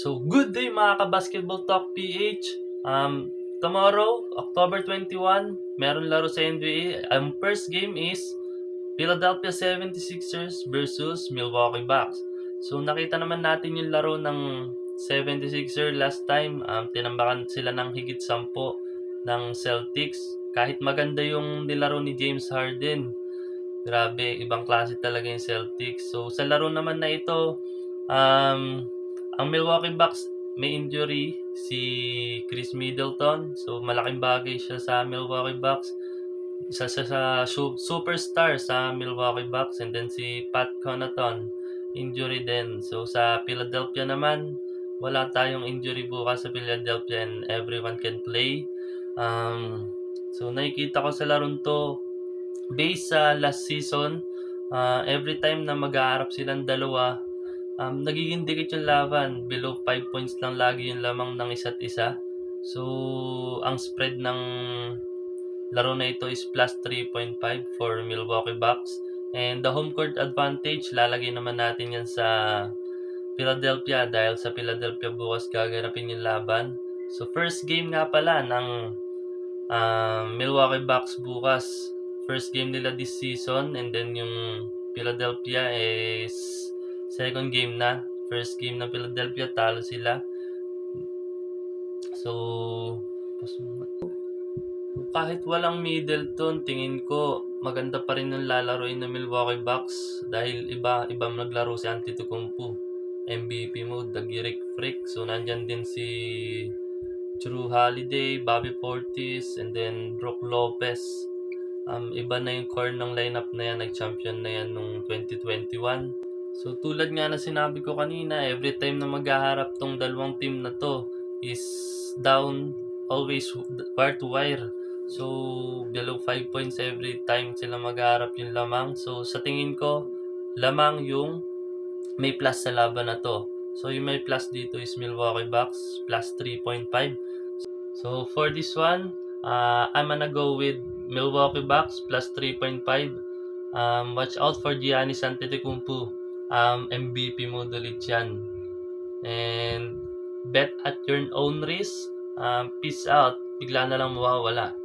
So, good day mga ka-Basketball Talk PH. Tomorrow, October 21, meron laro sa NBA. Ang first game is Philadelphia 76ers versus Milwaukee Bucks. So, nakita naman natin yung laro ng 76ers last time. Tinambakan sila ng higit 10 ng Celtics. Kahit maganda yung nilaro ni James Harden. Grabe, ibang klase talaga yung Celtics. So, sa laro naman na ito, ang Milwaukee Bucks may injury si Chris Middleton. So, malaking bagay siya sa Milwaukee Bucks. Isa siya sa superstar sa Milwaukee Bucks. And then si Pat Connaughton, injury din. So, sa Philadelphia naman, wala tayong injury bukas sa Philadelphia and everyone can play. So, nakikita ko sa laron to, based sa last season, every time na mag-aarap silang dalawa, nagiging dikit yung laban. Below 5 points lang lagi yung lamang ng isa't isa. So, ang spread ng laro na ito is plus 3.5 for Milwaukee Bucks. And the home court advantage, lalagay naman natin yan sa Philadelphia dahil sa Philadelphia bukas gaganapin yung laban. So, first game nga pala ng Milwaukee Bucks bukas. First game nila this season, and then yung Philadelphia is second game na. First game ng Philadelphia, talo sila. So, kahit walang Middleton, tingin ko maganda pa rin yung lalaroin ng Milwaukee Bucks dahil iba naglaro si Antetokounmpo. MVP mode, the Greek Freak. So, nandyan din si Jrue Holiday, Bobby Portis, and then Brook Lopez. Iba na yung core ng lineup na yan, nag-champion na yan nung 2021. So, tulad nga na sinabi ko kanina, every time na maghaharap tong dalawang team na to is down, always wire to wire. So, below 5 points every time sila maghaharap yung lamang. So, sa tingin ko, lamang yung may plus sa laban na to. So, yung may plus dito is Milwaukee Bucks, plus 3.5. So, for this one, I'm gonna go with Milwaukee Bucks, plus 3.5. Watch out for Giannis Antetokounmpo. MVP mode ulit yan. And bet at your own risk. Peace out. Bigla na lang mawawala.